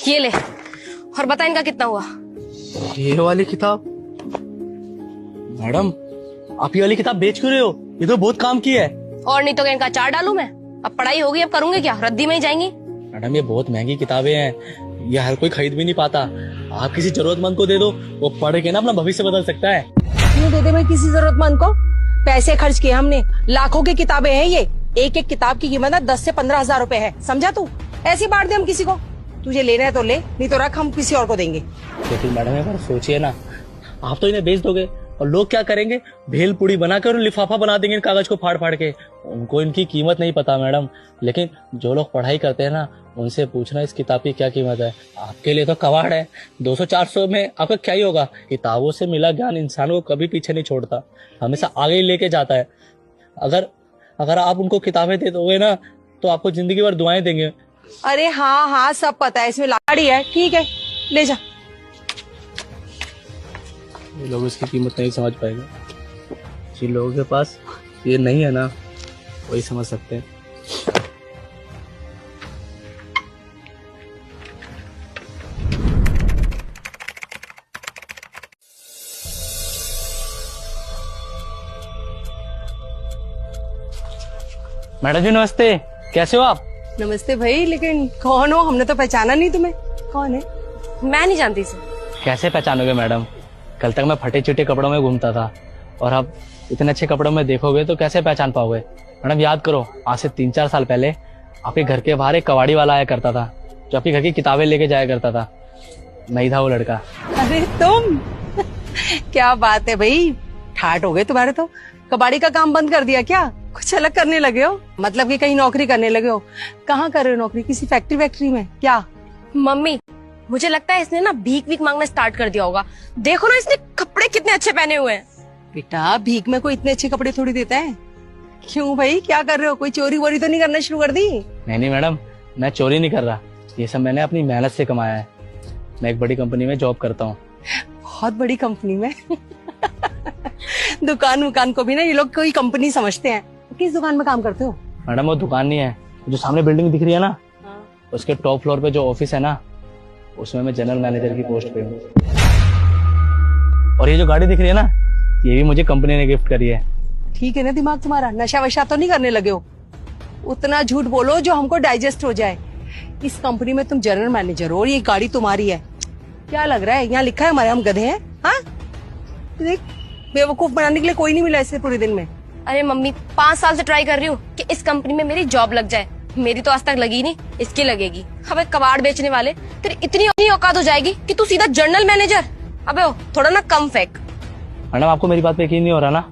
ये ले, और बता इनका कितना हुआ। ये वाली किताब? मैडम आप ये वाली किताब बेच क्यों रहे हो? ये तो बहुत काम की है। और नहीं तो क्या इनका अचार डालूं मैं? अब पढ़ाई होगी, अब करूंगे क्या? रद्दी में ही जाएंगी। मैडम ये बहुत महंगी किताबें हैं, ये हर कोई खरीद भी नहीं पाता। आप किसी जरूरतमंद को दे दो, वो पढ़ के ना अपना भविष्य बदल सकता है। क्यों दे दे मैं किसी जरूरतमंद को? पैसे खर्च किए हमने, लाखों की किताबें हैं ये। एक एक किताब की कीमत 10 से 15,000 रुपए है, समझा तू? ऐसी बांट दे हम किसी को। तुझे लेना है तो ले, नहीं तो रख, हम किसी और को देंगे। लेकिन मैडम एक बार सोचिए ना, आप तो इन्हें बेच दोगे और लोग क्या करेंगे? भेल पूड़ी बनाकर लिफाफा बना देंगे इन कागज को फाड़ फाड़ के। उनको इनकी कीमत नहीं पता मैडम। लेकिन जो लोग पढ़ाई करते हैं ना, उनसे पूछना इस किताब की क्या कीमत है। आपके लिए तो कबाड़ है, 200-400 में आपका क्या ही होगा। किताबों से मिला ज्ञान इंसान को कभी पीछे नहीं छोड़ता, हमेशा आगे ही लेके जाता है। अगर आप उनको किताबें दे दोगे ना, तो आपको जिंदगी भर दुआएं देंगे। अरे हाँ हाँ, सब पता है, इसमें लाड़ी है। ठीक है, ले जा। ये लोग इसकी कीमत नहीं समझ पाएंगे। जिन लोगों के पास ये नहीं है ना, वही समझ सकते हैं। मैडम जी नमस्ते, कैसे हो आप? नमस्ते भाई, लेकिन कौन हो? हमने तो पहचाना नहीं तुम्हें। कौन है? मैं नहीं जानती इसे। कैसे पहचानोगे मैडम? कल तक मैं फटे चिटे कपड़ों में घूमता था, और अब इतने अच्छे कपड़ों में देखोगे तो कैसे पहचान पाओगे? मैडम याद करो, आज से 3-4 साल पहले आपके घर के बाहर एक कबाड़ी वाला आया करता था, जो आपके घर की किताबें लेके जाया करता था। नहीं था वो लड़का। अरे तुम क्या बात है भाई, ठाट हो गए तुम्हारे तो। कबाड़ी का काम बंद कर दिया क्या? कुछ अलग करने लगे हो? मतलब कि कहीं नौकरी करने लगे हो? कहाँ कर रहे हो नौकरी? किसी फैक्ट्री में क्या? मम्मी मुझे लगता है इसने ना भीख वीख मांगना स्टार्ट कर दिया होगा। देखो ना इसने कपड़े कितने अच्छे पहने हुए हैं। बेटा भीख में कोई इतने अच्छे कपड़े थोड़ी देता है। क्यों भाई, क्या कर रहे हो? कोई चोरी वोरी तो नहीं करना शुरू कर दी? नहीं मैडम, मैं चोरी नहीं कर रहा, ये सब मैंने अपनी मेहनत से कमाया है। मैं एक बड़ी कंपनी में जॉब करता हूँ। बहुत बड़ी कंपनी में? दुकान को भी ना ये लोग कोई कंपनी समझते हैं। किस दुकान में काम करते हो? मैडम वो दुकान नहीं है, जो सामने बिल्डिंग दिख रही है ना, उसके टॉप फ्लोर पे जो ऑफिस है ना, उसमें मैं जनरल मैनेजर की पोस्ट पे हूँ। और ये जो गाड़ी दिख रही है ना, ये भी मुझे कंपनी ने गिफ्ट करी है। ठीक है ना दिमाग तुम्हारा? नशा वशा तो नहीं करने लगे हो? उतना झूठ बोलो जो हमको डाइजेस्ट हो जाए। इस कंपनी में तुम जनरल मैनेजर हो और ये गाड़ी तुम्हारी है। क्या लग रहा है यहाँ लिखा है हमारे हम गधे हैं? हाँ देख, बेवकूफ बनाने के लिए कोई नहीं मिला ऐसे पूरे दिन में। अरे मम्मी 5 साल से ट्राई कर रही हूँ कि इस कंपनी में मेरी जॉब लग जाए। मेरी तो आज तक लगी नहीं, इसकी लगेगी। अबे कबाड़ बेचने वाले, तेरी इतनी औकात हो जाएगी कि तू सीधा जनरल मैनेजर? अबे थोड़ा ना कम फेंक। मैडम आपको मेरी बात पे यकीन नहीं हो रहा ना?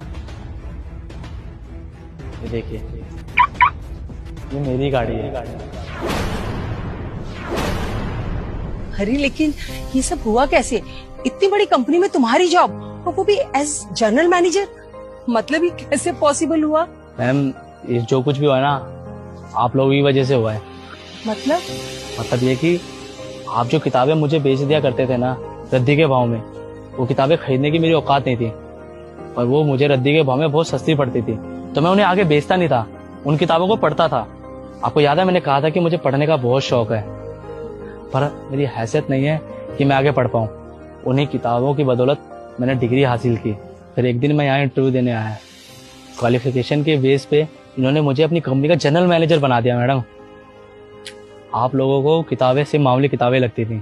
ये देखिए, ये मेरी गाड़ी है। अरे लेकिन ये सब हुआ कैसे? इतनी बड़ी कंपनी में तुम्हारी जॉब, और वो भी एज जनरल मैनेजर? मतलब ये कैसे पॉसिबल हुआ? मैम ये जो कुछ भी हुआ ना, आप लोगों की वजह से हुआ है। मतलब ये कि आप जो किताबें मुझे बेच दिया करते थे ना रद्दी के भाव में, वो किताबें खरीदने की मेरी औकात नहीं थी, और वो मुझे रद्दी के भाव में बहुत सस्ती पड़ती थी, तो मैं उन्हें आगे बेचता नहीं था, उन किताबों को पढ़ता था। आपको याद है मैंने कहा था कि मुझे पढ़ने का बहुत शौक है, पर मेरी हैसियत नहीं है कि मैं आगे पढ़ पाऊँ। उन्हीं किताबों की बदौलत मैंने डिग्री हासिल की। फिर एक दिन मैं यहाँ इंटरव्यू देने आया, क्वालिफिकेशन के बेस पे इन्होंने मुझे अपनी कंपनी का जनरल मैनेजर बना दिया। मैडम आप लोगों को किताबें से मामूली किताबें लगती थी,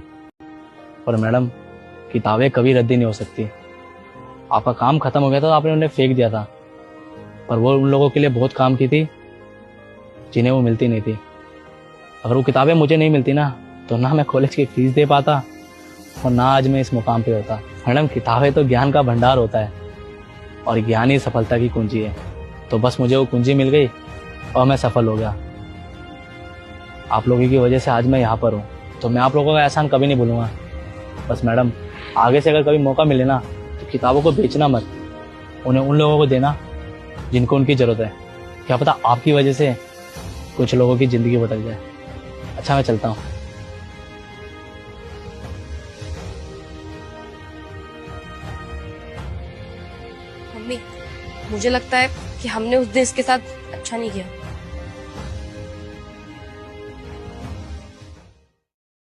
पर मैडम किताबें कभी रद्दी नहीं हो सकती। आपका काम खत्म हो गया था तो आपने उन्हें फेंक दिया था, पर वो उन लोगों के लिए बहुत काम की थी जिन्हें वो मिलती नहीं थी। अगर वो किताबें मुझे नहीं मिलती ना, तो ना मैं कॉलेज की फीस दे पाता और ना आज मैं इस मुकाम पे होता। मैडम किताबें तो ज्ञान का भंडार होता है, और ज्ञान ही सफलता की कुंजी है। तो बस मुझे वो कुंजी मिल गई और मैं सफल हो गया। आप लोगों की वजह से आज मैं यहाँ पर हूँ, तो मैं आप लोगों का एहसान कभी नहीं भूलूंगा। बस मैडम आगे से अगर कभी मौका मिले ना, तो किताबों को बेचना मत, उन्हें उन लोगों को देना जिनको उनकी जरूरत है। क्या पता आपकी वजह से कुछ लोगों की जिंदगी बदल जाए। अच्छा मैं चलता हूँ। मम्मी मुझे लगता है कि हमने उस दिन इसके साथ अच्छा नहीं किया।